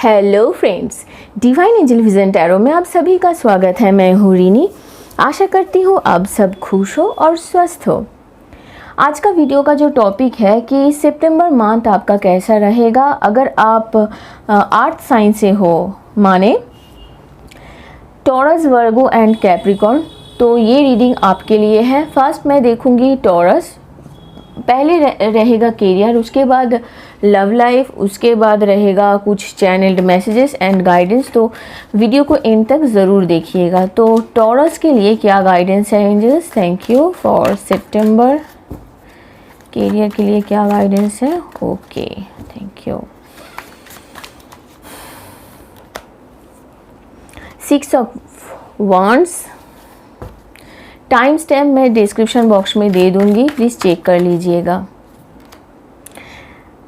Hello friends, divine angel vision tarot में आप सभी का स्वागत है। मैं हूँ रीनी। आशा करती हूँ आप सब खुश हो और स्वस्थ हो। आज का वीडियो का जो टॉपिक है कि सितंबर मंथ आपका कैसा रहेगा अगर आप अर्थ साइन से हो, माने टॉरस, वर्गो एंड कैप्रिकॉर्न। तो ये रीडिंग आपके लिए है। फर्स्ट मैं देखूंगी टॉरस, पहले रहेगा कैरियर, उसके बाद लव लाइफ, उसके बाद रहेगा कुछ चैनल्ड मैसेजेस एंड गाइडेंस। तो वीडियो को एंड तक ज़रूर देखिएगा। तो टॉरस के लिए क्या गाइडेंस है angels? Thank you for September. Career के लिए क्या गाइडेंस है? Okay, thank you. 6 of wands. Time stamp मैं डिस्क्रिप्शन बॉक्स में दे दूंगी, प्लीज़ चेक कर लीजिएगा।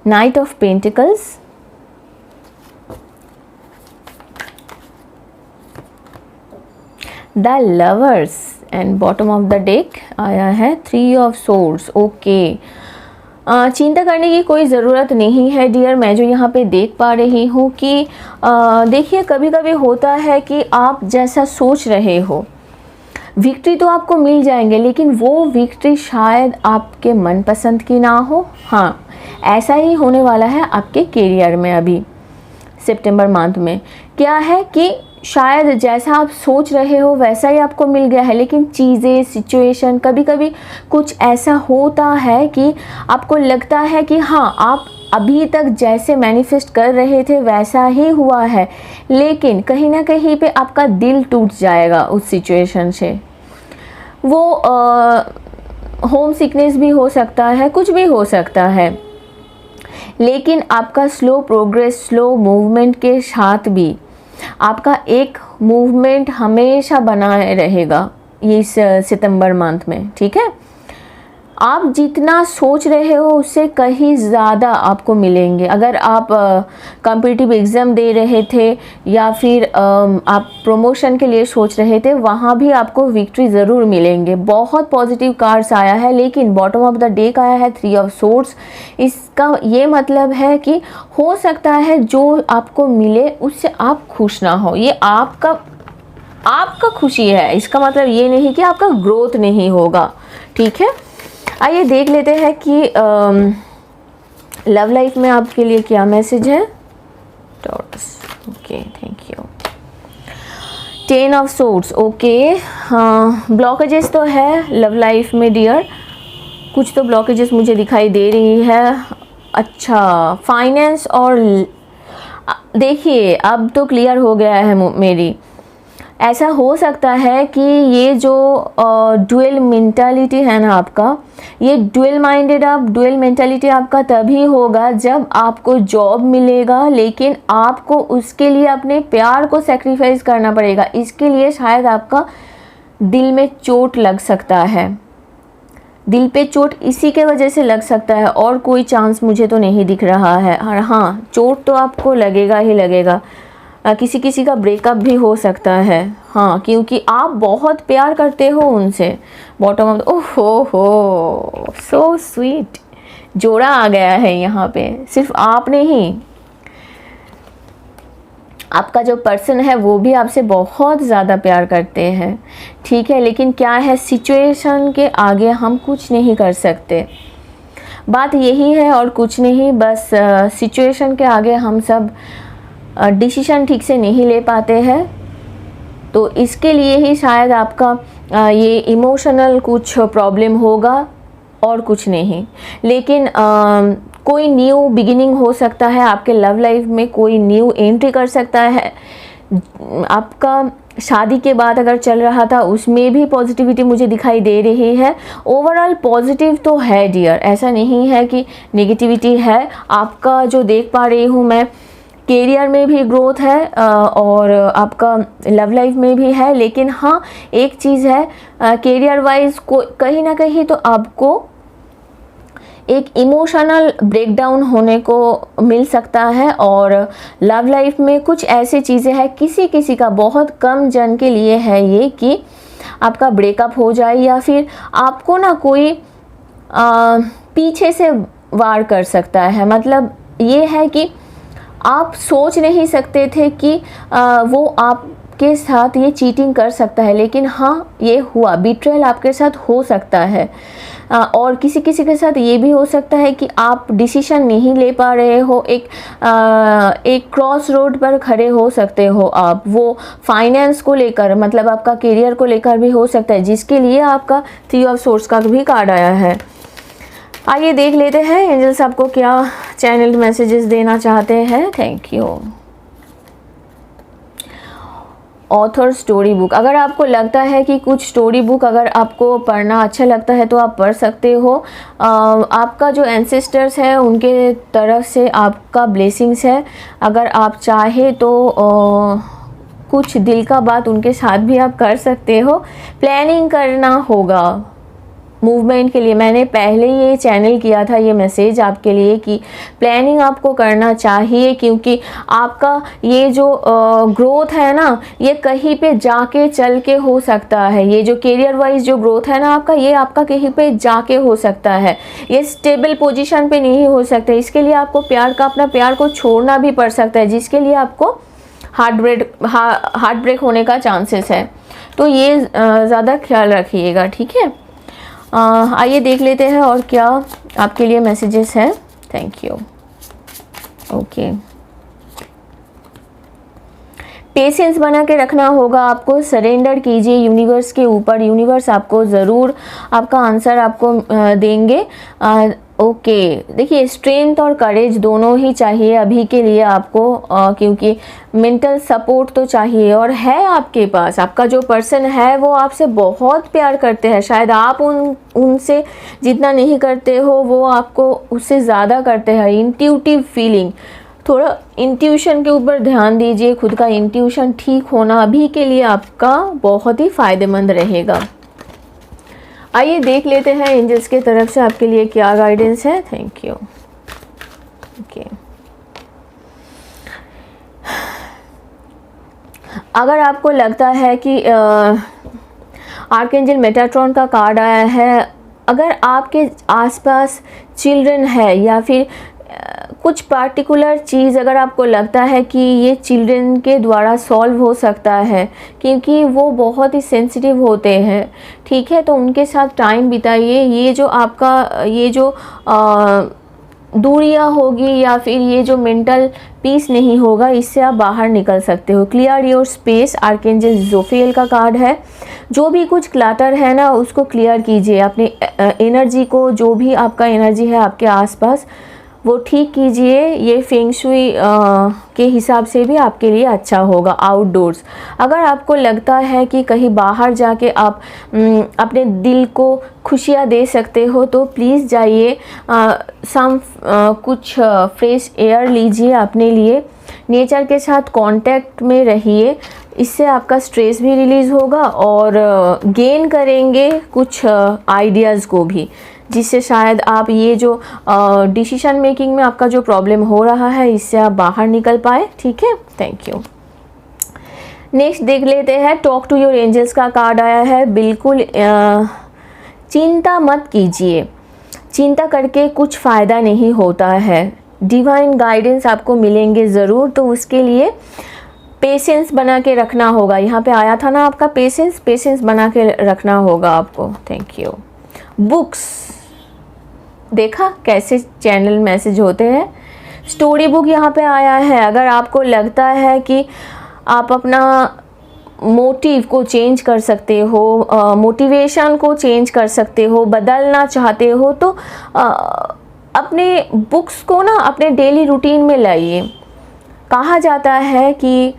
Knight of pentacles, the lovers and bottom of the deck आया है 3 ऑफ सोर्ड्स। ओके, चिंता करने की कोई ज़रूरत नहीं है डियर। मैं जो यहाँ पे देख पा रही हूँ कि देखिए, कभी कभी होता है कि आप जैसा सोच रहे हो विक्ट्री तो आपको मिल जाएंगे, लेकिन वो विक्ट्री शायद आपके मनपसंद की ना हो। हाँ, ऐसा ही होने वाला है आपके कैरियर में। अभी सितंबर मंथ में क्या है कि शायद जैसा आप सोच रहे हो वैसा ही आपको मिल गया है, लेकिन चीज़ें, सिचुएशन, कभी कभी कुछ ऐसा होता है कि आपको लगता है कि हाँ, आप अभी तक जैसे मैनिफेस्ट कर रहे थे वैसा ही हुआ है, लेकिन कहीं ना कहीं पे आपका दिल टूट जाएगा उस सिचुएशन से। वो होम सिकनेस भी हो सकता है, कुछ भी हो सकता है, लेकिन आपका स्लो प्रोग्रेस, स्लो मूवमेंट के साथ भी आपका एक मूवमेंट हमेशा बना रहेगा इस सितंबर मंथ में। ठीक है, आप जितना सोच रहे हो उससे कहीं ज़्यादा आपको मिलेंगे। अगर आप कॉम्पिटिटिव एग्ज़ाम दे रहे थे या फिर आप प्रमोशन के लिए सोच रहे थे, वहाँ भी आपको विक्ट्री ज़रूर मिलेंगे। बहुत पॉजिटिव कार्ड्स आया है, लेकिन बॉटम ऑफ द डेक आया है 3 ऑफ सोर्ड्स। इसका ये मतलब है कि हो सकता है जो आपको मिले उससे आप खुश ना हो। ये आपका खुशी है, इसका मतलब ये नहीं कि आपका ग्रोथ नहीं होगा। ठीक है, आइए देख लेते हैं कि लव लाइफ में आपके लिए क्या मैसेज है taurus. Okay, thank you. 10 of swords. Okay, हाँ, ब्लॉकेजेस तो है लव लाइफ में डियर, कुछ तो ब्लॉकेजेस मुझे दिखाई दे रही है। अच्छा, फाइनेंस और देखिए अब तो क्लियर हो गया है मेरी। ऐसा हो सकता है कि ये जो डुअल मेंटालिटी है ना आपका, ये डुअल माइंडेड, आप डुअल मेंटालिटी आपका तभी होगा जब आपको जॉब मिलेगा, लेकिन आपको उसके लिए अपने प्यार को सैक्रिफाइस करना पड़ेगा। इसके लिए शायद आपका दिल में चोट लग सकता है, दिल पे चोट इसी के वजह से लग सकता है, और कोई चांस मुझे तो नहीं दिख रहा है। और हाँ, चोट तो आपको लगेगा ही लगेगा। किसी किसी का ब्रेकअप भी हो सकता है। हाँ, क्योंकि आप बहुत प्यार करते हो उनसे। बॉटम ऑफ, ओहो, सो स्वीट, जोड़ा आ गया है यहाँ पे। सिर्फ आप नहीं, आपका जो पर्सन है वो भी आपसे बहुत ज़्यादा प्यार करते हैं। ठीक है, लेकिन क्या है, सिचुएशन के आगे हम कुछ नहीं कर सकते। बात यही है और कुछ नहीं, बस सिचुएशन के आगे हम सब डिसीजन ठीक से नहीं ले पाते हैं। तो इसके लिए ही शायद आपका ये इमोशनल कुछ प्रॉब्लम होगा और कुछ नहीं। लेकिन कोई न्यू बिगिनिंग हो सकता है आपके लव लाइफ में, कोई न्यू एंट्री कर सकता है। आपका शादी के बाद अगर चल रहा था उसमें भी पॉजिटिविटी मुझे दिखाई दे रही है। ओवरऑल पॉजिटिव तो है डियर, ऐसा नहीं है कि नेगेटिविटी है। आपका जो देख पा रही हूँ मैं, कैरियर में भी ग्रोथ है और आपका लव लाइफ में भी है। लेकिन हाँ, एक चीज़ है, कैरियर वाइज को कहीं ना कहीं तो आपको एक इमोशनल ब्रेकडाउन होने को मिल सकता है। और लव लाइफ में कुछ ऐसी चीज़ें हैं, किसी किसी का, बहुत कम जन के लिए है ये, कि आपका ब्रेकअप हो जाए या फिर आपको ना कोई पीछे से वार कर सकता है। मतलब ये है कि आप सोच नहीं सकते थे कि वो आपके साथ ये चीटिंग कर सकता है, लेकिन हाँ ये हुआ, बिट्रेयल आपके साथ हो सकता है। और किसी किसी के साथ ये भी हो सकता है कि आप डिसीजन नहीं ले पा रहे हो, एक क्रॉस रोड पर खड़े हो सकते हो आप, वो फाइनेंस को लेकर, मतलब आपका करियर को लेकर भी हो सकता है, जिसके लिए आपका 3 ऑफ सोर्स का भी कार्ड आया है। आइए देख लेते हैं एंजल्स आपको क्या चैनल मैसेजेस देना चाहते हैं। Thank you. Author story book, अगर आपको लगता है कि कुछ स्टोरी बुक अगर आपको पढ़ना अच्छा लगता है तो आप पढ़ सकते हो। आपका जो एंसेस्टर्स है उनके तरफ से आपका ब्लेसिंग्स है। अगर आप चाहे तो कुछ दिल का बात उनके साथ भी आप कर सकते हो। प्लानिंग करना होगा मूवमेंट के लिए। मैंने पहले ये चैनल किया था ये मैसेज आपके लिए कि प्लानिंग आपको करना चाहिए, क्योंकि आपका ये जो ग्रोथ है ना, ये कहीं पे जाके चल के हो सकता है। ये जो करियर वाइज जो ग्रोथ है ना आपका, ये आपका कहीं पे जाके हो सकता है। ये स्टेबल पोजीशन पे नहीं हो सकता। इसके लिए आपको अपना प्यार को छोड़ना भी पड़ सकता है, जिसके लिए आपको हार्ट ब्रेक होने का चांसेस है। तो ये ज़्यादा ख्याल रखिएगा, ठीक है। आइए देख लेते हैं और क्या आपके लिए मैसेजेस हैं। Thank you. ओके, पेशेंस बना के रखना होगा आपको। सरेंडर कीजिए यूनिवर्स के ऊपर। यूनिवर्स आपको ज़रूर आपका आंसर आपको देंगे। ओके, देखिए स्ट्रेंथ और करेज दोनों ही चाहिए अभी के लिए आपको, क्योंकि मेंटल सपोर्ट तो चाहिए और है आपके पास। आपका जो पर्सन है वो आपसे बहुत प्यार करते हैं। शायद आप उनसे जितना नहीं करते हो वो आपको उससे ज़्यादा करते हैं। इंट्यूटिव फीलिंग, थोड़ा इंट्यूशन के ऊपर ध्यान दीजिए। खुद का इंट्यूशन ठीक होना अभी के लिए आपका बहुत ही फ़ायदेमंद रहेगा। आइए देख लेते हैं एंजल्स के तरफ से आपके लिए क्या गाइडेंस है। Thank you. ओके, अगर आपको लगता है कि आर्कएंजल मेटाट्रॉन का कार्ड आया है, अगर आपके आसपास चिल्ड्रन है या फिर कुछ पार्टिकुलर चीज़ अगर आपको लगता है कि ये चिल्ड्रन के द्वारा सॉल्व हो सकता है, क्योंकि वो बहुत ही सेंसिटिव होते हैं, ठीक है, तो उनके साथ टाइम बिताइए। ये जो आपका ये जो दूरियां होगी या फिर ये जो मेंटल पीस नहीं होगा, इससे आप बाहर निकल सकते हो। क्लियर योर स्पेस, आर्कएंजल जोफियल का कार्ड है। जो भी कुछ क्लटर है ना उसको क्लियर कीजिए। अपनी एनर्जी को, जो भी आपका एनर्जी है आपके आसपास, वो ठीक कीजिए। ये फेंग शुई के हिसाब से भी आपके लिए अच्छा होगा। आउटडोर्स, अगर आपको लगता है कि कहीं बाहर जाके आप अपने दिल को खुशियाँ दे सकते हो तो प्लीज़ जाइए। कुछ फ्रेश एयर लीजिए अपने लिए। नेचर के साथ कांटेक्ट में रहिए, इससे आपका स्ट्रेस भी रिलीज़ होगा और गेन करेंगे कुछ आइडियाज़ को भी, जिससे शायद आप ये जो डिसीजन मेकिंग में आपका जो प्रॉब्लम हो रहा है इससे आप बाहर निकल पाए, ठीक है। Thank you. नेक्स्ट देख लेते हैं, टॉक टू योर एंजल्स का कार्ड आया है। बिल्कुल चिंता मत कीजिए, चिंता करके कुछ फ़ायदा नहीं होता है। डिवाइन गाइडेंस आपको मिलेंगे ज़रूर, तो उसके लिए पेशेंस बना के रखना होगा। यहाँ पे आया था ना आपका पेशेंस बना के रखना होगा आपको। Thank you. बुक्स, देखा कैसे चैनल मैसेज होते हैं। स्टोरी बुक यहाँ पे आया है। अगर आपको लगता है कि आप अपना मोटिव को चेंज कर सकते हो, मोटिवेशन को चेंज कर सकते हो, बदलना चाहते हो, तो अपने बुक्स को ना अपने डेली रूटीन में लाइए। कहा जाता है कि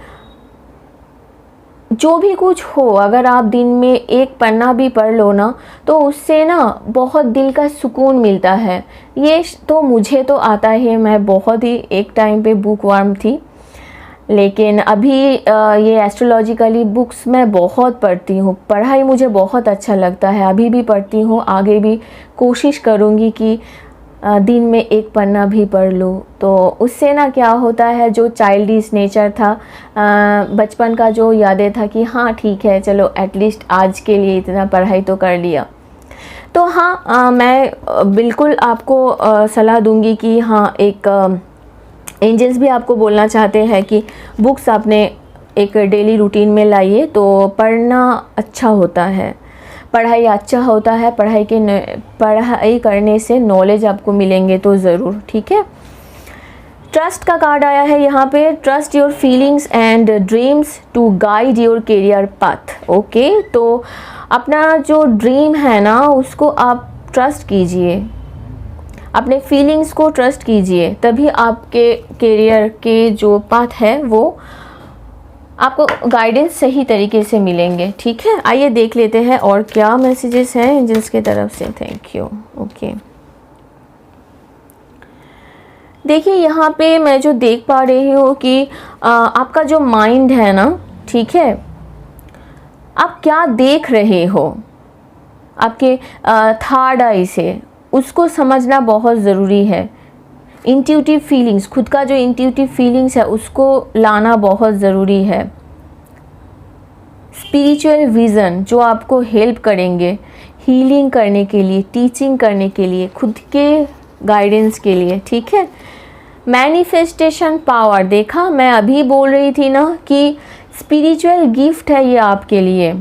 जो भी कुछ हो, अगर आप दिन में एक पन्ना भी पढ़ लो ना, तो उससे ना बहुत दिल का सुकून मिलता है। ये तो मुझे तो आता है, मैं बहुत ही एक टाइम पे बुक वर्म थी, लेकिन अभी ये एस्ट्रोलॉजिकली बुक्स मैं बहुत पढ़ती हूँ। पढ़ाई मुझे बहुत अच्छा लगता है, अभी भी पढ़ती हूँ, आगे भी कोशिश करूँगी कि दिन में एक पन्ना भी पढ़ लूँ। तो उससे ना क्या होता है, जो चाइल्डिश नेचर था, बचपन का जो यादें था कि हाँ ठीक है चलो एटलीस्ट आज के लिए इतना पढ़ाई तो कर लिया। तो हाँ मैं बिल्कुल आपको सलाह दूंगी कि हाँ एक एंजल्स भी आपको बोलना चाहते हैं कि बुक्स आपने एक डेली रूटीन में लाइए, तो पढ़ना अच्छा होता है, पढ़ाई अच्छा होता है, पढ़ाई करने से नॉलेज आपको मिलेंगे तो ज़रूर, ठीक है। ट्रस्ट का कार्ड आया है यहाँ पे, trust your feelings and dreams to guide your career path. Okay, तो अपना जो ड्रीम है ना उसको आप ट्रस्ट कीजिए, अपने फीलिंग्स को ट्रस्ट कीजिए, तभी आपके करियर के जो पाथ है वो आपको गाइडेंस सही तरीके से मिलेंगे, ठीक है। आइए देख लेते हैं और क्या मैसेजेस हैं एंजल्स की तरफ से। Thank you. ओके, देखिए यहाँ पे मैं जो देख पा रही हूँ कि आपका जो माइंड है ना, ठीक है, आप क्या देख रहे हो आपके थर्ड आई से, उसको समझना बहुत ज़रूरी है। इंट्यूटिव फीलिंग्स, खुद का जो इंट्यूटिव फीलिंग्स है उसको लाना बहुत ज़रूरी है। स्पिरिचुअल विज़न जो आपको हेल्प करेंगे हीलिंग करने के लिए, टीचिंग करने के लिए, खुद के गाइडेंस के लिए, ठीक है। मैनिफेस्टेशन पावर, देखा मैं अभी बोल रही थी ना कि स्पिरिचुअल गिफ्ट है ये आपके लिए,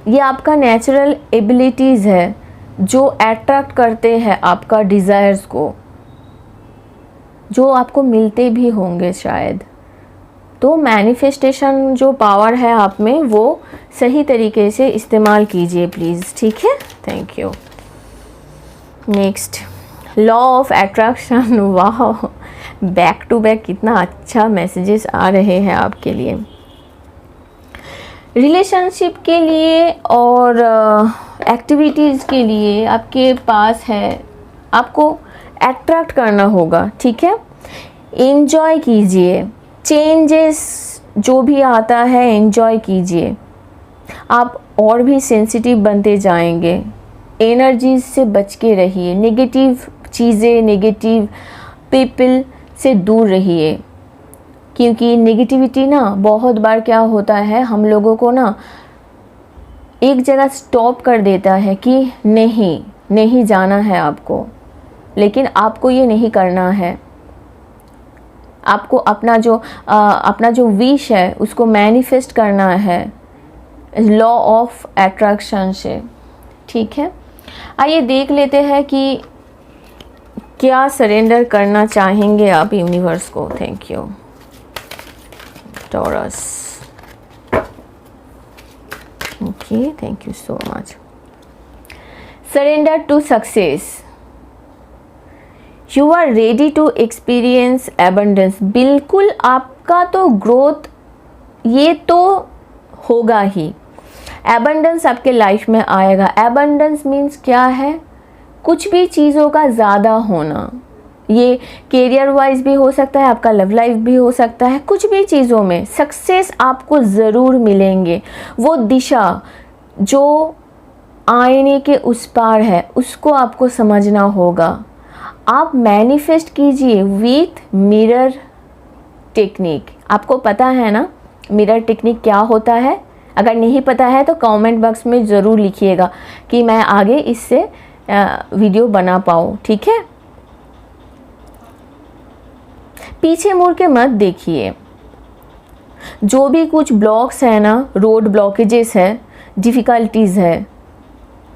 ये आपका नेचुरल एबिलिटीज़ है जो अट्रैक्ट करते हैं आपका डिज़ायर्स को, जो आपको मिलते भी होंगे शायद। तो मैनिफेस्टेशन जो पावर है आप में वो सही तरीके से इस्तेमाल कीजिए प्लीज़, ठीक है। Thank you. Next, law of attraction. वाह, बैक टू बैक कितना अच्छा मैसेजेस आ रहे हैं आपके लिए। रिलेशनशिप के लिए और एक्टिविटीज़ के लिए आपके पास है, आपको अट्रैक्ट करना होगा, ठीक है। एंजॉय कीजिए, चेंजेस जो भी आता है एंजॉय कीजिए, आप और भी सेंसिटिव बनते जाएंगे। एनर्जीज से बच के रहिए, नेगेटिव चीज़ें, नेगेटिव पीपल से दूर रहिए, क्योंकि नेगेटिविटी ना बहुत बार क्या होता है, हम लोगों को ना एक जगह स्टॉप कर देता है कि नहीं जाना है आपको, लेकिन आपको ये नहीं करना है। आपको अपना जो विश है उसको मैनिफेस्ट करना है लॉ ऑफ अट्रैक्शन से, ठीक है। आइए देख लेते हैं कि क्या सरेंडर करना चाहेंगे आप यूनिवर्स को। Thank you. Taurus, okay, thank you so much. Surrender to success, you are ready to experience abundance. बिल्कुल आपका तो ग्रोथ ये तो होगा ही, एबंडेंस आपके लाइफ में आएगा। एबंडेंस मीन्स क्या है, कुछ भी चीज़ों का ज़्यादा होना, ये कैरियर वाइज भी हो सकता है, आपका लव लाइफ भी हो सकता है, कुछ भी चीज़ों में सक्सेस आपको ज़रूर मिलेंगे। वो दिशा जो आईने के उस पार है उसको आपको समझना होगा। आप मैनिफेस्ट कीजिए विथ मिरर टेक्निक। आपको पता है ना मिरर टेक्निक क्या होता है? अगर नहीं पता है तो कमेंट बॉक्स में ज़रूर लिखिएगा कि मैं आगे इससे वीडियो बना पाऊँ, ठीक है। पीछे मुड़ के मत देखिए, जो भी कुछ ब्लॉक्स है ना, रोड ब्लॉकेजेस है, डिफ़िकल्टीज़ है,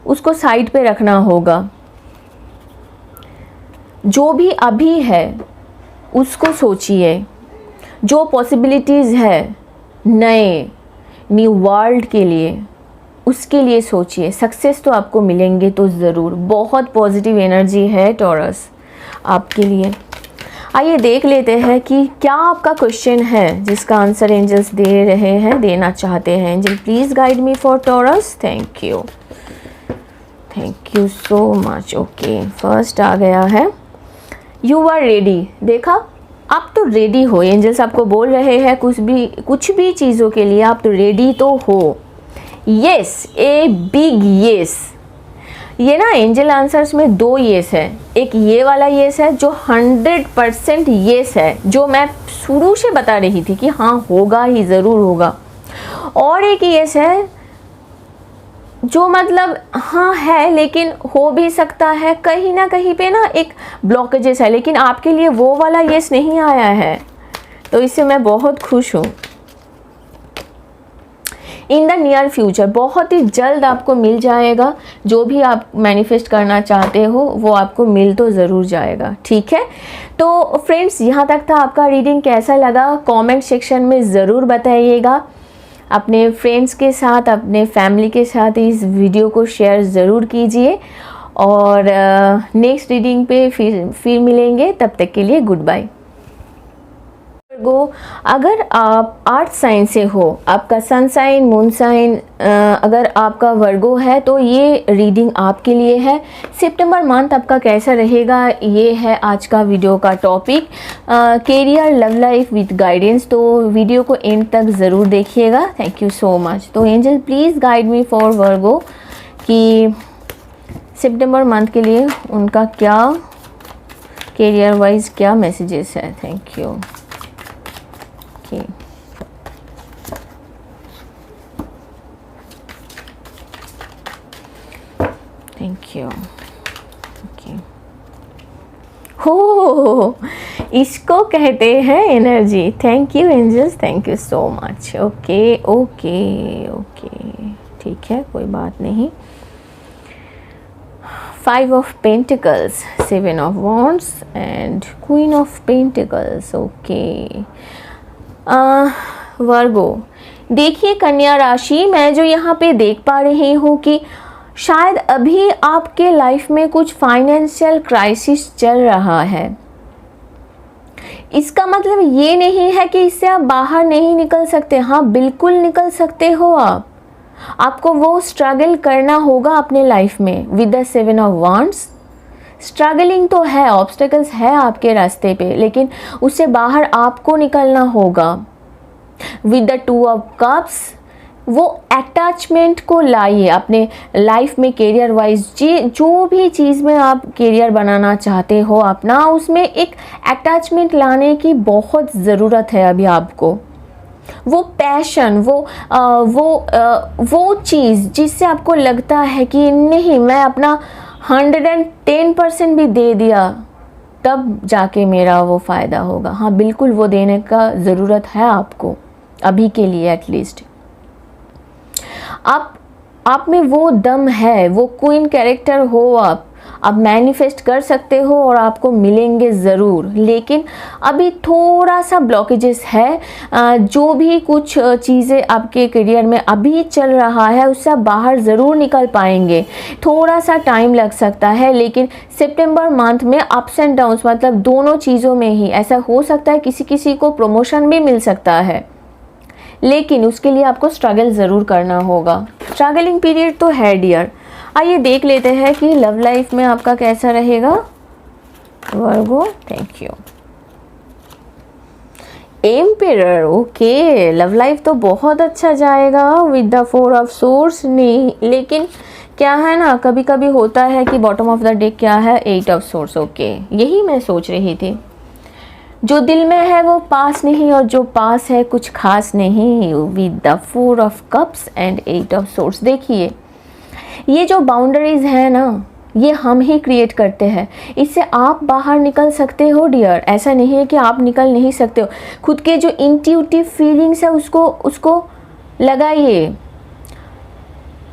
उसको साइड पे रखना होगा। जो भी अभी है उसको सोचिए, जो पॉसिबिलिटीज़ है नए न्यू वर्ल्ड के लिए, उसके लिए सोचिए। सक्सेस तो आपको मिलेंगे तो ज़रूर। बहुत पॉजिटिव एनर्जी है टॉरस आपके लिए। आइए देख लेते हैं कि क्या आपका क्वेश्चन है जिसका आंसर एंजल्स दे रहे हैं, देना चाहते हैं। Angel please guide me for Taurus. Thank you, thank you so much. Okay, first आ गया है यू आर रेडी। देखा, आप तो रेडी हो। एंजल्स आपको बोल रहे हैं कुछ भी चीज़ों के लिए आप तो रेडी तो हो। Yes, a big yes. ये ना एंजल आंसर्स में दो येस है। एक ये वाला येस है जो 100% येस है, जो मैं शुरू से बता रही थी कि हाँ होगा ही, ज़रूर होगा। और एक येस है जो मतलब हाँ है, लेकिन हो भी सकता है कहीं ना कहीं पे ना एक ब्लॉकेजेस है, लेकिन आपके लिए वो वाला यस नहीं आया है, तो इससे मैं बहुत खुश हूँ। इन द नियर फ्यूचर, बहुत ही जल्द आपको मिल जाएगा। जो भी आप मैनिफेस्ट करना चाहते हो वो आपको मिल तो ज़रूर जाएगा, ठीक है। तो फ्रेंड्स, यहाँ तक था आपका रीडिंग। कैसा लगा कमेंट सेक्शन में ज़रूर बताइएगा। अपने फ्रेंड्स के साथ, अपने फैमिली के साथ इस वीडियो को शेयर ज़रूर कीजिए, और नेक्स्ट रीडिंग पे फिर मिलेंगे। तब तक के लिए गुड बाय। वर्गो, अगर आप अर्थ साइन से हो, आपका सन साइन, मून साइन अगर आपका वर्गो है, तो ये रीडिंग आपके लिए है। सितंबर मंथ आपका कैसा रहेगा, ये है आज का वीडियो का topic. Career, love life with guidance. तो वीडियो को एंड तक ज़रूर देखिएगा। Thank you so much. तो angel please guide me for Virgo कि सितंबर मंथ के लिए उनका क्या कैरियर वाइज क्या मैसेजेस है। Thank you. Okay. Thank you. Okay. हो, इसको कहते हैं energy. Thank you angels, thank you so much. Okay okay okay, ठीक है, कोई बात नहीं। 5 of Pentacles, 7 of Wands and Queen of Pentacles. Okay Virgo, देखिए कन्या राशि, मैं जो यहाँ पे देख पा रही हूँ कि शायद अभी आपके लाइफ में कुछ फाइनेंशियल क्राइसिस चल रहा है। इसका मतलब ये नहीं है कि इससे आप बाहर नहीं निकल सकते। हाँ, बिल्कुल निकल सकते हो आप। आपको वो स्ट्रगल करना होगा अपने लाइफ में। With the 7 of Wands, struggling तो है, ऑब्स्टेकल्स है आपके रास्ते पे, लेकिन उससे बाहर आपको निकलना होगा। विद द 2 of Cups, वो अटैचमेंट को लाइए अपने लाइफ में। कैरियर वाइज जो भी चीज़ में आप कैरियर बनाना चाहते हो अपना, उसमें एक अटैचमेंट लाने की बहुत ज़रूरत है अभी आपको। वो पैशन, वो चीज़ जिससे आपको लगता है कि नहीं, मैं अपना 110% भी दे दिया तब जाके मेरा वो फ़ायदा होगा। हाँ, बिल्कुल वो देने का ज़रूरत है आपको अभी के लिए एटलीस्ट। आप में वो दम है, वो क्वीन कैरेक्टर हो आप मैनिफेस्ट कर सकते हो और आपको मिलेंगे ज़रूर। लेकिन अभी थोड़ा सा ब्लॉकेजेस है। जो भी कुछ चीज़ें आपके करियर में अभी चल रहा है उससे आप बाहर ज़रूर निकल पाएंगे। थोड़ा सा टाइम लग सकता है, लेकिन सितंबर मंथ में अप्स एंड डाउन्स, मतलब दोनों चीज़ों में ही ऐसा हो सकता है। किसी किसी को प्रमोशन भी मिल सकता है, लेकिन उसके लिए आपको स्ट्रगल ज़रूर करना होगा। स्ट्रगलिंग पीरियड तो है डियर। आइए देख लेते हैं कि लव लाइफ में आपका कैसा रहेगा Virgo. Thank you. Emperor, okay, love life तो बहुत अच्छा जाएगा विद द 4 of Swords। नहीं, लेकिन क्या है ना, कभी कभी होता है कि बॉटम ऑफ द डेक क्या है, 8 of Swords। ओके, यही मैं सोच रही थी। जो दिल में है वो पास नहीं, और जो पास है कुछ खास नहीं। With the 4 of Cups and 8 of Swords। देखिए, ये जो बाउंड्रीज है ना, ये हम ही क्रिएट करते हैं। इससे आप बाहर निकल सकते हो डियर। ऐसा नहीं है कि आप निकल नहीं सकते हो। खुद के जो इंट्यूटिव फीलिंग्स है उसको लगाइए।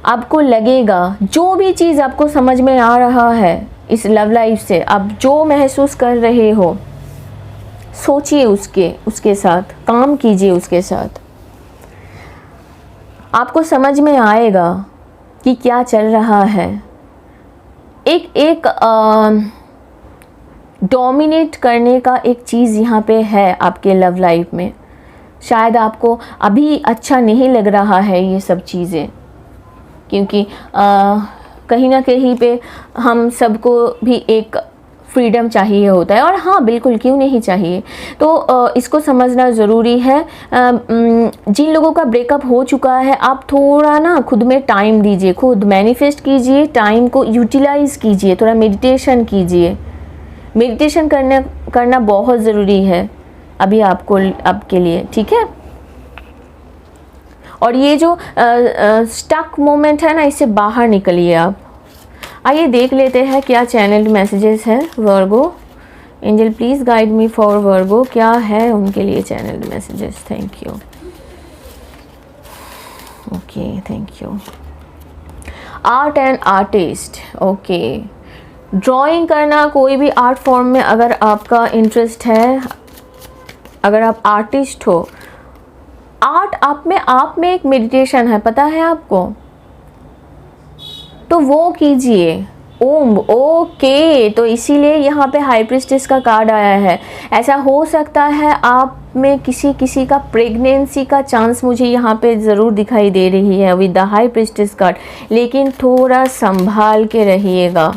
आपको लगेगा, जो भी चीज़ आपको समझ में आ रहा है इस लव लाइफ से, आप जो महसूस कर रहे हो, सोचिए उसके साथ, काम कीजिए उसके साथ। आपको समझ में आएगा कि क्या चल रहा है। एक डोमिनेट करने का एक चीज़ यहाँ पे है आपके लव लाइफ में। शायद आपको अभी अच्छा नहीं लग रहा है ये सब चीज़ें, क्योंकि कहीं ना कहीं पे हम सबको भी एक फ्रीडम चाहिए होता है। और हाँ, बिल्कुल, क्यों नहीं चाहिए। तो इसको समझना ज़रूरी है। जिन लोगों का ब्रेकअप हो चुका है, आप थोड़ा ना खुद में टाइम दीजिए, खुद मैनिफेस्ट कीजिए, टाइम को यूटिलाइज़ कीजिए, थोड़ा मेडिटेशन कीजिए। मेडिटेशन करना बहुत ज़रूरी है अभी आपके लिए, ठीक है। और ये जो स्टक मोमेंट है ना, इससे बाहर निकलिए आप। आइए देख लेते हैं क्या चैनल्ड मैसेजेस है Virgo. Angel please guide me for Virgo, क्या है उनके लिए channelled messages. Thank you. Okay, thank you. Art and artist, okay. Drawing करना, कोई भी आर्ट फॉर्म में अगर आपका इंटरेस्ट है, अगर आप आर्टिस्ट हो, आर्ट आप में एक मेडिटेशन है, पता है आपको, तो वो कीजिए। ओम, ओके। तो इसीलिए यहाँ पे हाई प्रिस्टेस का कार्ड आया है। ऐसा हो सकता है आप में किसी का प्रेगनेंसी का चांस मुझे यहाँ पे ज़रूर दिखाई दे रही है with the high priestess card, लेकिन थोड़ा संभाल के रहिएगा।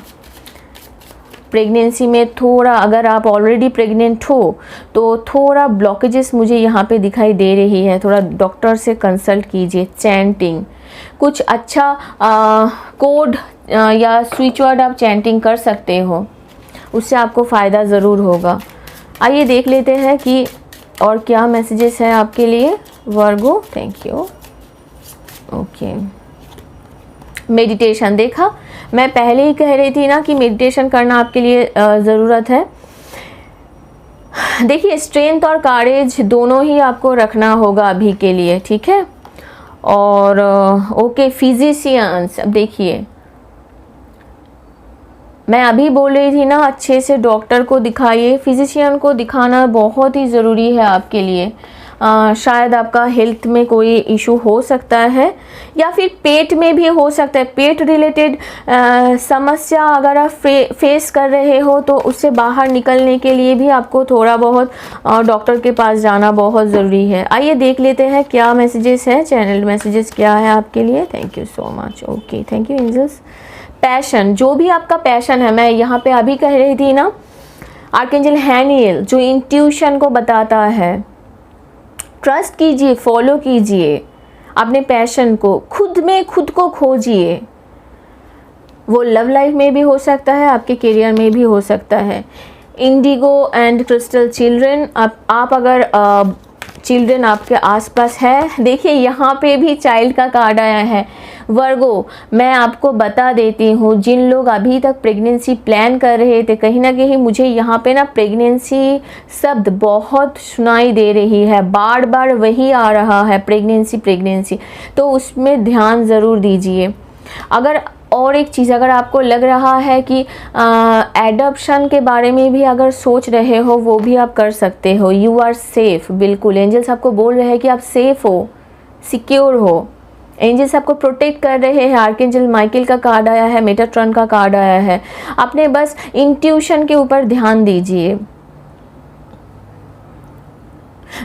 प्रेगनेंसी में थोड़ा, अगर आप ऑलरेडी प्रेग्नेंट हो तो थोड़ा ब्लॉकेजेस मुझे यहाँ पे दिखाई दे रही है। थोड़ा डॉक्टर से कंसल्ट कीजिए। चैंटिंग, कुछ अच्छा कोड या स्विच वर्ड आप चैंटिंग कर सकते हो, उससे आपको फ़ायदा ज़रूर होगा। आइए देख लेते हैं कि और क्या मैसेजेस हैं आपके लिए Virgo. Thank you. Okay, meditation, देखा मैं पहले ही कह रही थी ना कि मेडिटेशन करना आपके लिए ज़रूरत है। देखिए, स्ट्रेंथ और करेज दोनों ही आपको रखना होगा अभी के लिए, ठीक है। और ओके, फिजिशियंस, अब देखिए मैं अभी बोल रही थी ना, अच्छे से डॉक्टर को दिखाइए। फिजिशियन को दिखाना बहुत ही ज़रूरी है आपके लिए। शायद आपका हेल्थ में कोई इशू हो सकता है, या फिर पेट में भी हो सकता है। पेट रिलेटेड समस्या अगर आप फेस कर रहे हो तो उससे बाहर निकलने के लिए भी आपको थोड़ा बहुत डॉक्टर के पास जाना बहुत ज़रूरी है। आइए देख लेते हैं क्या मैसेजेस हैं, चैनल मैसेजेस क्या है आपके लिए। Thank you so much. Okay, thank you angels. Passion, जो भी आपका पैशन है, मैं यहाँ पे अभी कह रही थी ना, आर्कएंजल हैनियल जो इंट्यूशन को बताता है, ट्रस्ट कीजिए, फॉलो कीजिए अपने पैशन को, खुद में खुद को खोजिए। वो लव लाइफ में भी हो सकता है, आपके करियर में भी हो सकता है। इंडिगो एंड क्रिस्टल चिल्ड्रन, आप अगर चिल्ड्रन आपके आसपास है, देखिए यहाँ पे भी चाइल्ड का कार्ड आया है। वर्गो, मैं आपको बता देती हूँ, जिन लोग अभी तक प्रेगनेंसी प्लान कर रहे थे, कहीं ना कहीं मुझे यहाँ पे ना प्रेगनेंसी शब्द बहुत सुनाई दे रही है, बार बार वही आ रहा है, प्रेगनेंसी प्रेगनेंसी, तो उसमें ध्यान ज़रूर दीजिए। अगर और एक चीज़, अगर आपको लग रहा है कि एडॉप्शन के बारे में भी अगर सोच रहे हो, वो भी आप कर सकते हो। यू आर सेफ, बिल्कुल एंजल्स आपको बोल रहे हैं कि आप सेफ हो, सिक्योर हो। एंजल्स आपको प्रोटेक्ट कर रहे हैं। आर्कएंजल माइकल का कार्ड आया है, मेटाट्रॉन का कार्ड आया है। आपने बस इंट्यूशन के ऊपर ध्यान दीजिए।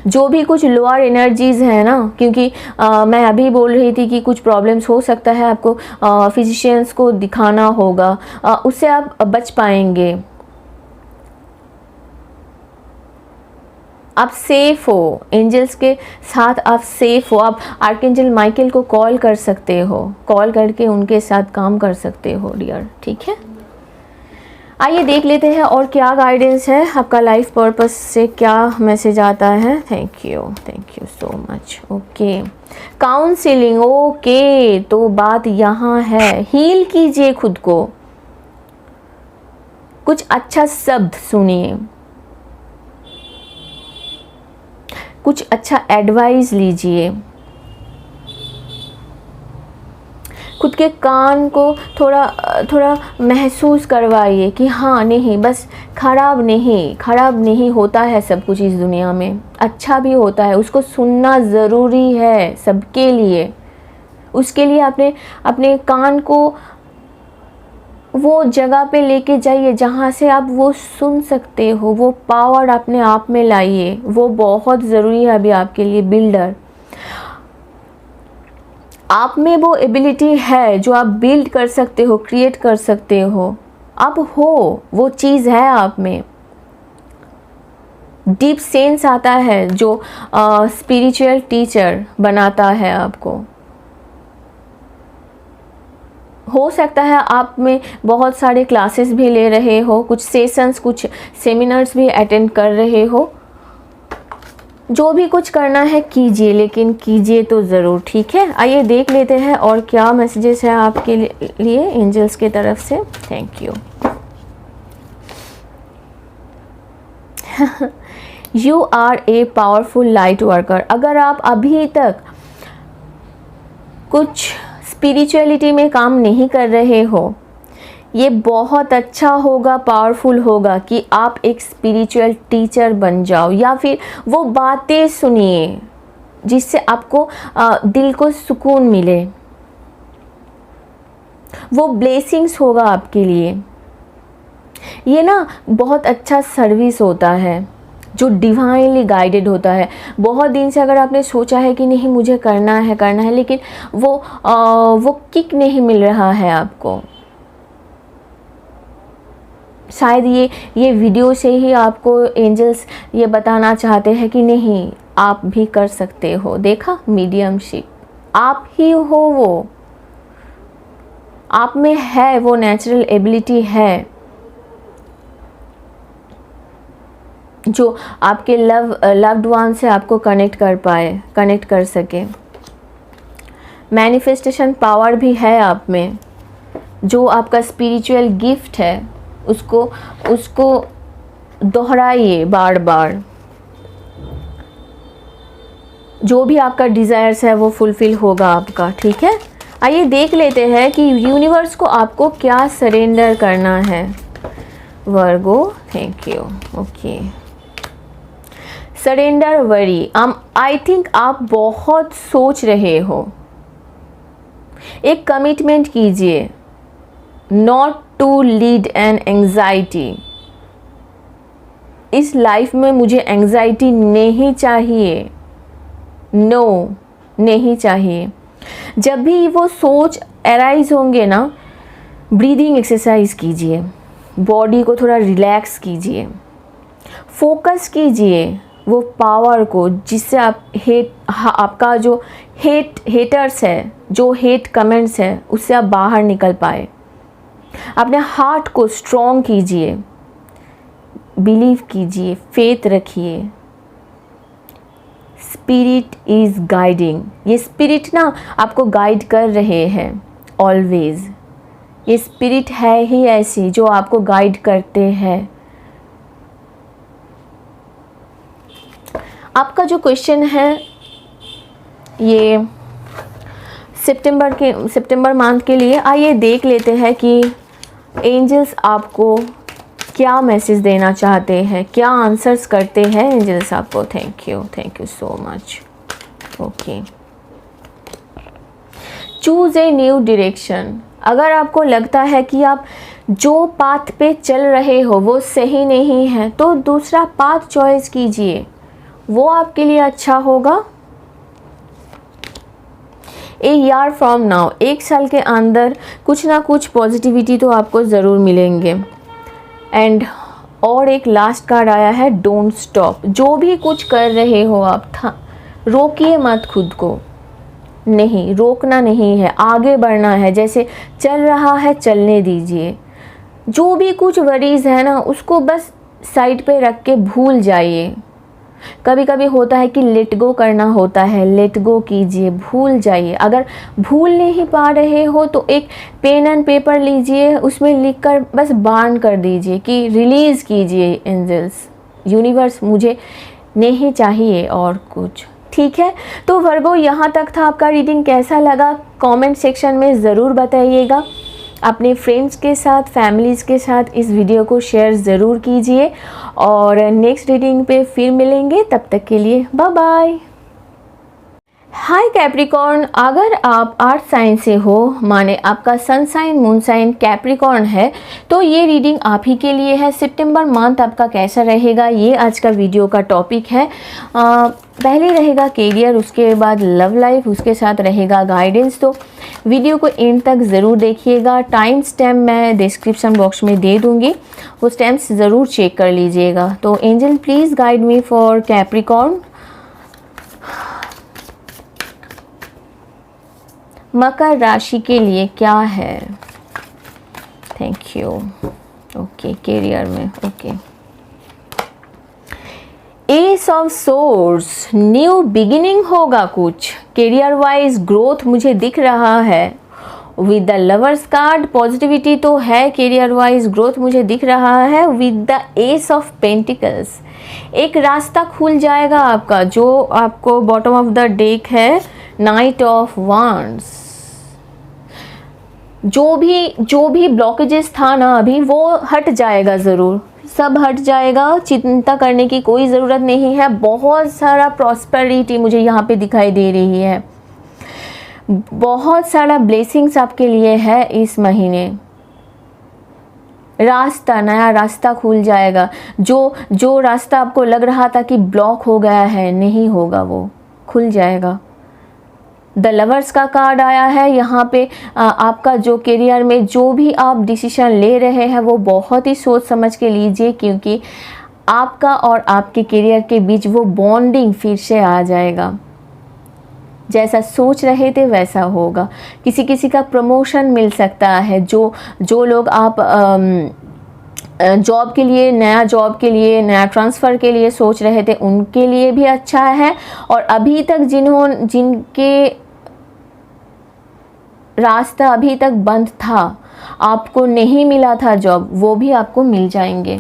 जो भी कुछ लोअर एनर्जीज़ है ना, क्योंकि मैं अभी बोल रही थी कि कुछ प्रॉब्लम्स हो सकता है, आपको फिजिशियंस को दिखाना होगा, उससे आप बच पाएंगे। आप सेफ हो, एंजल्स के साथ आप सेफ हो। आप आर्कएंजल माइकल को कॉल कर सकते हो, कॉल करके उनके साथ काम कर सकते हो डियर, ठीक है। आइए देख लेते हैं और क्या गाइडेंस है आपका, लाइफ पर्पस से क्या मैसेज आता है। Thank you so much. Okay, counselling, okay, तो बात यहाँ है, हील कीजिए खुद को, कुछ अच्छा शब्द सुनिए, कुछ अच्छा एडवाइस लीजिए, खुद के कान को थोड़ा महसूस करवाइए कि हाँ, नहीं, बस खराब नहीं होता है सब कुछ इस दुनिया में, अच्छा भी होता है, उसको सुनना ज़रूरी है सबके लिए। उसके लिए अपने कान को वो जगह पे लेके जाइए जहाँ से आप वो सुन सकते हो, वो पावर अपने आप में लाइए, वो बहुत ज़रूरी है अभी आपके लिए। बिल्डर, आप में वो एबिलिटी है जो आप बिल्ड कर सकते हो, क्रिएट कर सकते हो, आप हो, वो चीज़ है आप में। डीप सेंस आता है जो स्पिरिचुअल टीचर बनाता है आपको। हो सकता है आप में बहुत सारे क्लासेस भी ले रहे हो, कुछ सेशंस, कुछ सेमिनार्स भी अटेंड कर रहे हो, जो भी कुछ करना है कीजिए, लेकिन कीजिए तो ज़रूर, ठीक है। आइए देख लेते हैं और क्या मैसेजेस है आपके लिए एंजल्स की तरफ से। Thank you. You are a powerful light worker. अगर आप अभी तक कुछ स्पिरिचुअलिटी में काम नहीं कर रहे हो, ये बहुत अच्छा होगा, पावरफुल होगा कि आप एक स्पिरिचुअल टीचर बन जाओ, या फिर वो बातें सुनिए जिससे आपको दिल को सुकून मिले। वो ब्लेसिंग्स होगा आपके लिए। ये ना बहुत अच्छा सर्विस होता है जो डिवाइनली गाइडेड होता है। बहुत दिन से अगर आपने सोचा है कि नहीं मुझे करना है, लेकिन वो किक नहीं मिल रहा है आपको, शायद ये वीडियो से ही आपको एंजल्स ये बताना चाहते हैं कि नहीं, आप भी कर सकते हो। देखा, मीडियमशिप आप ही हो, वो आप में है, वो नेचुरल एबिलिटी है जो आपके लव्ड वन से आपको कनेक्ट कर पाए, कनेक्ट कर सके। मैनिफेस्टेशन पावर भी है आप में। जो आपका स्पिरिचुअल गिफ्ट है उसको दोहराइए बार बार। जो भी आपका डिज़ायर्स है वो फुलफिल होगा आपका, ठीक है। आइए देख लेते हैं कि यूनिवर्स को आपको क्या सरेंडर करना है। Virgo, thank you. Okay, surrender worry. I think आप बहुत सोच रहे हो। एक कमिटमेंट कीजिए, not to lead an anxiety. इस लाइफ में मुझे एंग्जाइटी नहीं चाहिए, नो नहीं चाहिए। जब भी वो सोच अराइज होंगे ना, ब्रीदिंग एक्सरसाइज कीजिए, बॉडी को थोड़ा रिलैक्स कीजिए, फोकस कीजिए वो पावर को जिससे आप आपका जो हेटर्स है, जो हेट कमेंट्स है, उससे आप बाहर निकल पाए। अपने हार्ट को स्ट्रॉन्ग कीजिए, बिलीव कीजिए, फेथ रखिए। Spirit is guiding. ये स्पिरिट ना आपको गाइड कर रहे हैं ऑलवेज। ये स्पिरिट है ही ऐसी जो आपको गाइड करते हैं। आपका जो क्वेश्चन है ये सितंबर मंथ के लिए, आइए देख लेते हैं कि एंजल्स आपको क्या मैसेज देना चाहते हैं, क्या आंसर्स करते हैं एंजल्स आपको। Thank you so much. Okay, choose a new direction. अगर आपको लगता है कि आप जो पाथ पे चल रहे हो वो सही नहीं है, तो दूसरा पाथ चॉइस कीजिए, वो आपके लिए अच्छा होगा। ए ईयर फ्रॉम नाउ, एक साल के अंदर कुछ ना कुछ पॉजिटिविटी तो आपको ज़रूर मिलेंगे। एंड और एक लास्ट कार्ड आया है, डोंट स्टॉप। जो भी कुछ कर रहे हो आप, रोकिए मत खुद को। नहीं, रोकना नहीं है, आगे बढ़ना है। जैसे चल रहा है चलने दीजिए। जो भी कुछ वरीज है ना, उसको बस साइड पे रख के भूल जाइए। कभी कभी होता है कि लेट गो करना होता है, लेट गो कीजिए, भूल जाइए। अगर भूल नहीं पा रहे हो तो एक पेन एंड पेपर लीजिए, उसमें लिखकर बस बार्न कर दीजिए कि रिलीज़ कीजिए एंजल्स, यूनिवर्स मुझे नहीं चाहिए और कुछ, ठीक है। तो वर्गो, यहाँ तक था आपका रीडिंग। कैसा लगा कमेंट सेक्शन में ज़रूर बताइएगा। अपने फ्रेंड्स के साथ, फैमिलीज़ के साथ इस वीडियो को शेयर ज़रूर कीजिए और नेक्स्ट रीडिंग पे फिर मिलेंगे। तब तक के लिए बाय बाय। हाय कैप्रिकॉर्न, अगर आप अर्थ साइन से हो, माने आपका sun sign, moon sign Capricorn है, तो ये रीडिंग आप ही के लिए है। सितंबर मंथ आपका कैसा रहेगा, ये आज का वीडियो का टॉपिक है। पहले रहेगा कैरियर, उसके बाद लव लाइफ, उसके साथ रहेगा गाइडेंस। तो वीडियो को एंड तक ज़रूर देखिएगा। टाइम स्टैम्प मैं डिस्क्रिप्शन बॉक्स में दे दूँगी, वो स्टैम्प्स ज़रूर चेक कर लीजिएगा। तो angel please guide me for Capricorn. मकर राशि के लिए क्या है। Thank you. ओके, कैरियर में okay. Ace of swords, new beginning होगा कुछ, करियर वाइज ग्रोथ मुझे दिख रहा है। With the lovers card positivity तो है, करियर वाइज ग्रोथ मुझे दिख रहा है। With the ace of pentacles एक रास्ता खुल जाएगा आपका, जो आपको बॉटम ऑफ द डेक है नाइट ऑफ वांड्स। जो भी ब्लॉकेजेस था ना अभी, वो हट जाएगा, ज़रूर सब हट जाएगा, चिंता करने की कोई ज़रूरत नहीं है। बहुत सारा प्रॉस्पेरिटी मुझे यहाँ पे दिखाई दे रही है, बहुत सारा ब्लेसिंग्स आपके लिए है इस महीने। रास्ता, नया रास्ता खुल जाएगा। जो रास्ता आपको लग रहा था कि ब्लॉक हो गया है, नहीं होगा, वो खुल जाएगा। द लवर्स का कार्ड आया है यहाँ पे। आपका जो करियर में जो भी आप डिसीजन ले रहे हैं वो बहुत ही सोच समझ के लीजिए, क्योंकि आपका और आपके करियर के बीच वो बॉन्डिंग फिर से आ जाएगा। जैसा सोच रहे थे वैसा होगा। किसी का प्रमोशन मिल सकता है। जो लोग आप जॉब के लिए, नया जॉब के लिए, नया ट्रांसफ़र के लिए सोच रहे थे, उनके लिए भी अच्छा है। और अभी तक जिनके रास्ता अभी तक बंद था, आपको नहीं मिला था जॉब, वो भी आपको मिल जाएंगे।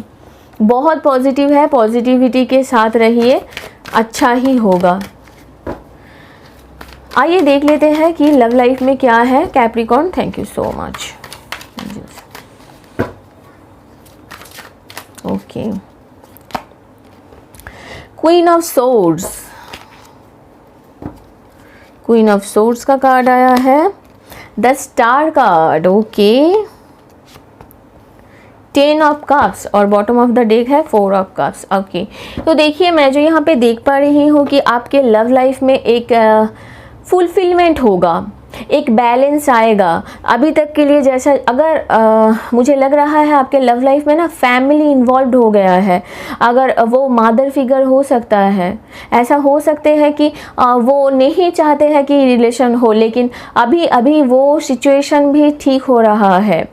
बहुत पॉजिटिव है, पॉजिटिविटी के साथ रहिए, अच्छा ही होगा। आइए देख लेते हैं कि लव लाइफ में क्या है Capricorn. Thank you so much. Okay, queen of swords, queen of swords का कार्ड आया है। The star card, okay. 10 of cups और बॉटम ऑफ द डेक है 4 ऑफ कप्स, ओके। तो देखिए, मैं जो यहाँ पे देख पा रही हूँ कि आपके लव लाइफ में एक फुलफिलमेंट होगा, एक बैलेंस आएगा। अभी तक के लिए जैसा, अगर मुझे लग रहा है आपके लव लाइफ में ना फैमिली इन्वॉल्व हो गया है, अगर वो मदर फिगर हो सकता है, ऐसा हो सकते हैं कि वो नहीं चाहते हैं कि रिलेशन हो, लेकिन अभी वो सिचुएशन भी ठीक हो रहा है।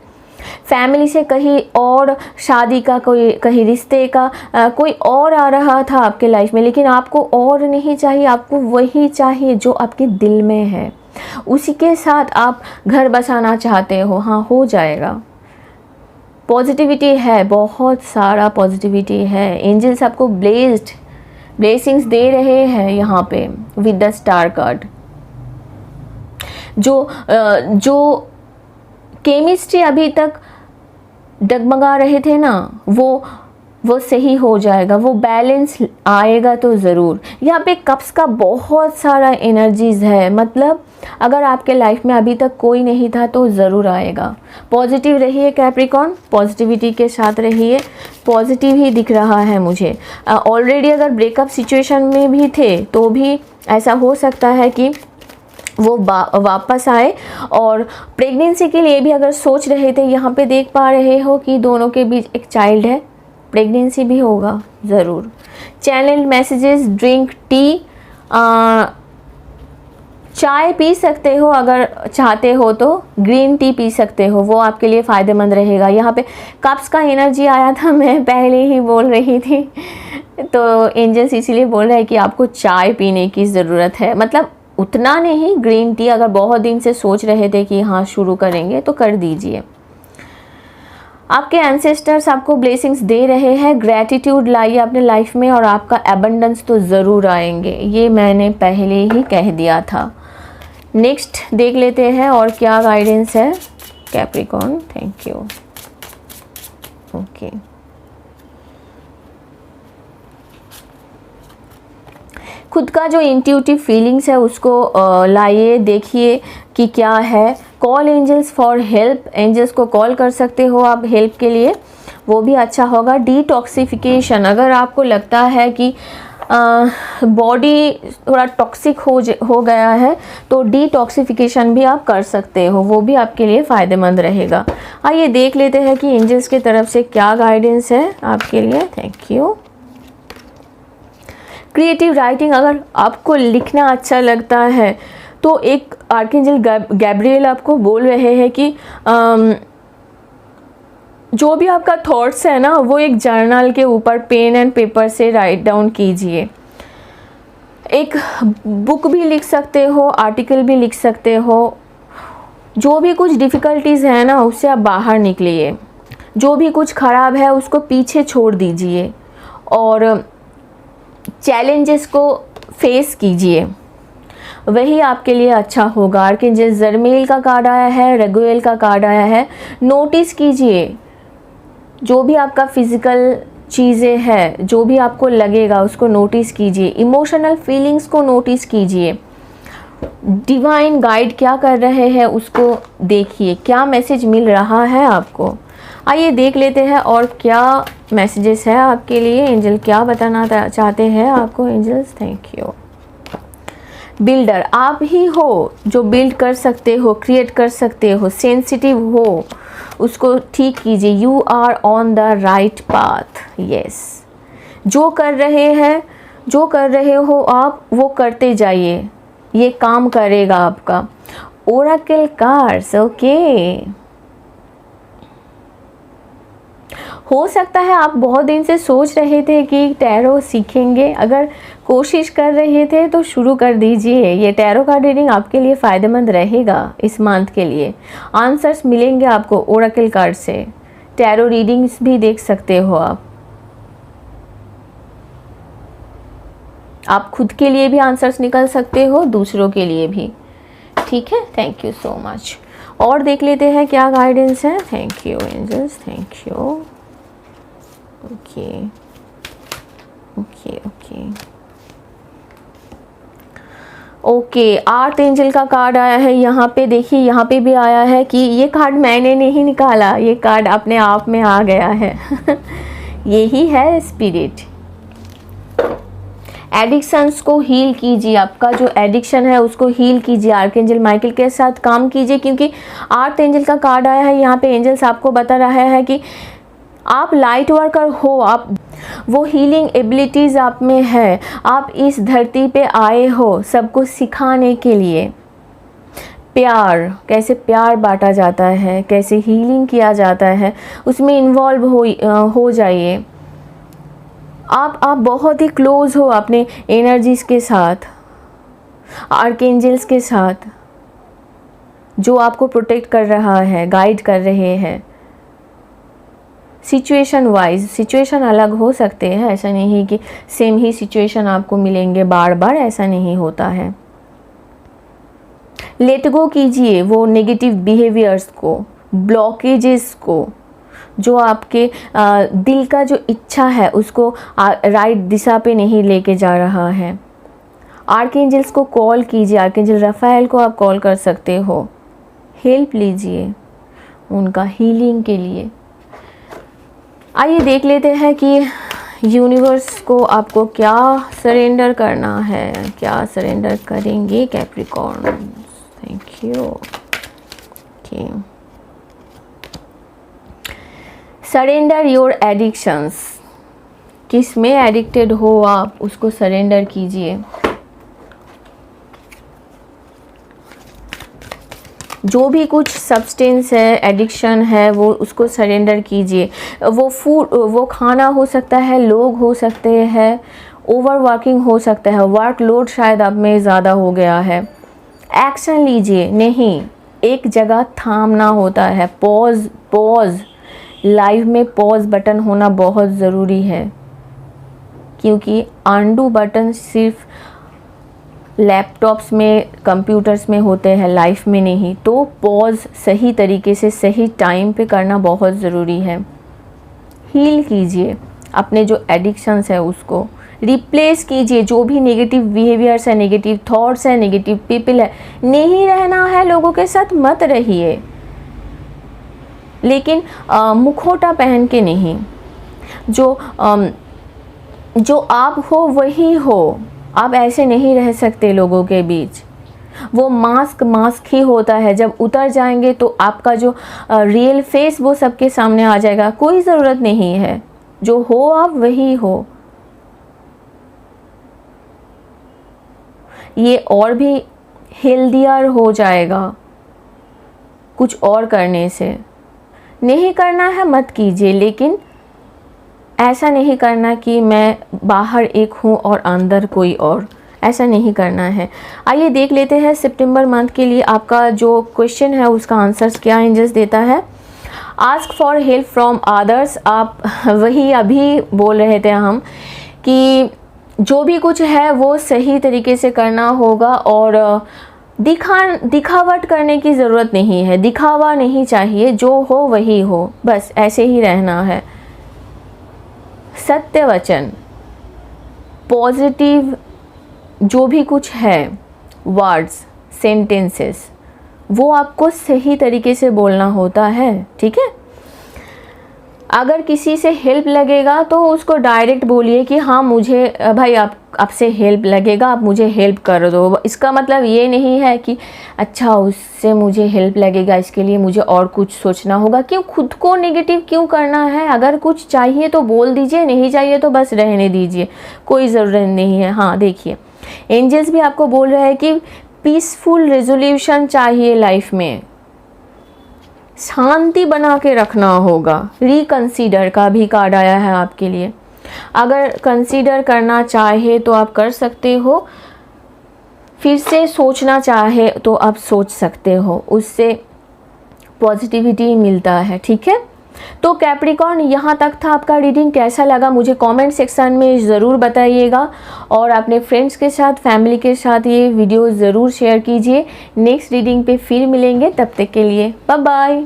फैमिली से कहीं और शादी का, कोई कहीं रिश्ते का कोई और आ रहा था आपके लाइफ में, लेकिन आपको और नहीं चाहिए, आपको वही चाहिए जो आपके दिल में है, उसी के साथ आप घर बसाना चाहते हो। हाँ, हो जाएगा। पॉजिटिविटी है, बहुत सारा पॉजिटिविटी है। एंजल्स आपको ब्लेसिंग्स दे रहे हैं यहाँ पे विद द स्टार कार्ड। जो केमिस्ट्री अभी तक डगमगा रहे थे ना, वो सही हो जाएगा, वो बैलेंस आएगा तो ज़रूर। यहाँ पे कप्स का बहुत सारा एनर्जीज़ है, मतलब अगर आपके लाइफ में अभी तक कोई नहीं था तो ज़रूर आएगा। पॉजिटिव रहिए कैप्रिकॉर्न, पॉजिटिविटी के साथ रहिए, पॉजिटिव ही दिख रहा है मुझे। ऑलरेडी अगर ब्रेकअप सिचुएशन में भी थे तो भी ऐसा हो सकता है कि वो वापस आए। और प्रेगनेंसी के लिए भी अगर सोच रहे थे, यहाँ पे देख पा रहे हो कि दोनों के बीच एक चाइल्ड है, प्रेगनेंसी भी होगा ज़रूर। चैनल्ड मैसेजेस, ड्रिंक टी, चाय पी सकते हो अगर चाहते हो तो, ग्रीन टी पी सकते हो, वो आपके लिए फ़ायदेमंद रहेगा। यहाँ पे कप्स का एनर्जी आया था, मैं पहले ही बोल रही थी, तो एंजल्स इसीलिए बोल रहे हैं कि आपको चाय पीने की ज़रूरत है। मतलब उतना नहीं, ग्रीन टी अगर बहुत दिन से सोच रहे थे कि हाँ शुरू करेंगे तो कर दीजिए। आपके एंसेस्टर्स आपको ब्लेसिंग्स दे रहे हैं। ग्रैटिट्यूड लाइए अपने लाइफ में और आपका एबंडेंस तो ज़रूर आएंगे, ये मैंने पहले ही कह दिया था। नेक्स्ट देख लेते हैं और क्या गाइडेंस है कैप्रिकॉर्न। Thank you. ओके, खुद का जो इंट्यूटिव फीलिंग्स है उसको लाइए, देखिए कि क्या है। Call angels for help, angels को कॉल कर सकते हो आप हेल्प के लिए, वो भी अच्छा होगा। डिटॉक्सिफिकेशन, अगर आपको लगता है कि बॉडी थोड़ा टॉक्सिक हो गया है तो डिटॉक्सिफिकेशन भी आप कर सकते हो, वो भी आपके लिए फ़ायदेमंद रहेगा। आइए देख लेते हैं कि एंजल्स की तरफ से क्या गाइडेंस है आपके लिए। Thank you. क्रिएटिव राइटिंग, अगर आपको लिखना अच्छा लगता है तो एक आर्कएंजल गैब्रिएल आपको बोल रहे हैं कि जो भी आपका थॉट्स है ना, वो एक जर्नल के ऊपर पेन एंड पेपर से राइट डाउन कीजिए। एक बुक भी लिख सकते हो, आर्टिकल भी लिख सकते हो। जो भी कुछ डिफ़िकल्टीज़ है ना, उससे आप बाहर निकलिए। जो भी कुछ ख़राब है उसको पीछे छोड़ दीजिए और चैलेंजेस को फेस कीजिए, वही आपके लिए अच्छा होगा। आर्कएंजल जरमील का कार्ड आया है, रगुएल का कार्ड आया है। नोटिस कीजिए जो भी आपका फिज़िकल चीज़ें हैं, जो भी आपको लगेगा उसको नोटिस कीजिए। इमोशनल फीलिंग्स को नोटिस कीजिए। डिवाइन गाइड क्या कर रहे हैं उसको देखिए, क्या मैसेज मिल रहा है आपको। आइए देख लेते हैं और क्या मैसेजेस है आपके लिए। एंजल क्या बताना चाहते हैं आपको। Angels, thank you. बिल्डर आप ही हो जो बिल्ड कर सकते हो, क्रिएट कर सकते हो। सेंसिटिव हो, उसको ठीक कीजिए। You are on the right path. Yes, जो कर रहे हो आप, वो करते जाइए, ये काम करेगा आपका। Oracle cards, okay. हो सकता है आप बहुत दिन से सोच रहे थे कि टैरो सीखेंगे। अगर कोशिश कर रहे थे तो शुरू कर दीजिए। ये टैरो का रीडिंग आपके लिए फ़ायदेमंद रहेगा इस मंथ के लिए। आंसर्स मिलेंगे आपको ओरेकल कार्ड से। टैरो रीडिंग्स भी देख सकते हो आप खुद के लिए भी आंसर्स निकल सकते हो, दूसरों के लिए भी। ठीक है, थैंक यू सो मच। और देख लेते हैं क्या गाइडेंस है। Thank you angels, thank you. Okay okay okay okay. Earth angel का कार्ड आया है यहाँ पे। देखिए यहाँ पे भी आया है कि ये कार्ड मैंने नहीं निकाला, ये कार्ड अपने आप में आ गया है। यही है स्पिरिट। एडिक्शंस को हील कीजिए। आपका जो एडिक्शन है उसको हील कीजिए। आर्कएंजल माइकल के साथ काम कीजिए, क्योंकि आर्थ एंजल का कार्ड आया है यहाँ पे। एंजल्स आपको बता रहा है कि आप लाइट वर्कर हो, आप वो हीलिंग एबिलिटीज़ आप में है। आप इस धरती पे आए हो सबको सिखाने के लिए। प्यार, कैसे प्यार बांटा जाता है, कैसे हीलिंग किया जाता है, उसमें इन्वॉल्व हो जाइए। आप बहुत ही क्लोज हो अपने एनर्जीज के साथ, आर्कएंजल्स के साथ, जो आपको प्रोटेक्ट कर रहा है, गाइड कर रहे हैं। सिचुएशन वाइज, सिचुएशन अलग हो सकते हैं, ऐसा नहीं कि सेम ही सिचुएशन आपको मिलेंगे बार बार, ऐसा नहीं होता है। लेट गो कीजिए वो नेगेटिव बिहेवियर्स को, ब्लॉकेजेस को, जो आपके दिल का जो इच्छा है उसको राइट दिशा पे नहीं लेके जा रहा है। आर्कएंजल्स को कॉल कीजिए। आर्कएंजल रफाएल को आप कॉल कर सकते हो, हेल्प लीजिए उनका हीलिंग के लिए। आइए देख लेते हैं कि यूनिवर्स को आपको क्या सरेंडर करना है, क्या सरेंडर करेंगे Capricorn. Thank you. Okay, surrender your addictions. किस में एडिक्टेड हो आप, उसको सरेंडर कीजिए। जो भी कुछ सब्सटेंस है, एडिक्शन है, वो उसको सरेंडर कीजिए। वो फूड, वो खाना हो सकता है, लोग हो सकते हैं, ओवर वर्किंग हो सकता है, वर्क लोड शायद आप में ज़्यादा हो गया है। एक्शन लीजिए, नहीं एक जगह थामना होता है। पॉज लाइफ में पॉज बटन होना बहुत ज़रूरी है, क्योंकि अनडू बटन सिर्फ लैपटॉप्स में, कंप्यूटर्स में होते हैं, लाइफ में नहीं। तो पॉज सही तरीके से सही टाइम पे करना बहुत ज़रूरी है। हील कीजिए अपने जो एडिक्शंस है उसको, रिप्लेस कीजिए। जो भी नेगेटिव बिहेवियर्स है, नेगेटिव थॉट्स है, नेगेटिव पीपल है, नहीं रहना है लोगों के साथ, मत रहिए, लेकिन मुखौटा पहन के नहीं। जो आप हो वही हो, आप ऐसे नहीं रह सकते लोगों के बीच। वो मास्क ही होता है, जब उतर जाएंगे तो आपका जो रियल फेस वो सबके सामने आ जाएगा। कोई ज़रूरत नहीं है, जो हो आप वही हो। ये और भी हेल्दियर हो जाएगा कुछ और करने से। नहीं करना है मत कीजिए, लेकिन ऐसा नहीं करना कि मैं बाहर एक हूँ और अंदर कोई और, ऐसा नहीं करना है। आइए देख लेते हैं सितंबर मंथ के लिए आपका जो क्वेश्चन है उसका आंसर्स क्या एंजल्स देता है। Ask for help from others, आप वही अभी बोल रहे थे हम कि जो भी कुछ है वो सही तरीके से करना होगा और दिखावट करने की ज़रूरत नहीं है, दिखावा नहीं चाहिए, जो हो वही हो, बस ऐसे ही रहना है। सत्य वचन, पॉजिटिव जो भी कुछ है, वर्ड्स, सेंटेंसेस, वो आपको सही तरीके से बोलना होता है, ठीक है। अगर किसी से हेल्प लगेगा तो उसको डायरेक्ट बोलिए कि हाँ मुझे भाई आपसे हेल्प लगेगा, आप मुझे हेल्प कर दो। इसका मतलब ये नहीं है कि अच्छा उससे मुझे हेल्प लगेगा इसके लिए मुझे और कुछ सोचना होगा। क्यों खुद को नेगेटिव क्यों करना है? अगर कुछ चाहिए तो बोल दीजिए, नहीं चाहिए तो बस रहने दीजिए, कोई ज़रूरत नहीं है। हाँ देखिए, एंजल्स भी आपको बोल रहे हैं कि पीसफुल रेजोल्यूशन चाहिए लाइफ में, शांति बना के रखना होगा। रिकंसीडर का भी कार्ड आया है आपके लिए, अगर कंसीडर करना चाहे तो आप कर सकते हो, फिर से सोचना चाहे तो आप सोच सकते हो, उससे पॉजिटिविटी मिलता है, ठीक है। तो कैप्रिकॉर्न, यहाँ तक था आपका रीडिंग। कैसा लगा मुझे कमेंट सेक्शन में ज़रूर बताइएगा और अपने फ्रेंड्स के साथ, फैमिली के साथ ये वीडियो ज़रूर शेयर कीजिए। नेक्स्ट रीडिंग पे फिर मिलेंगे, तब तक के लिए बाय बाय।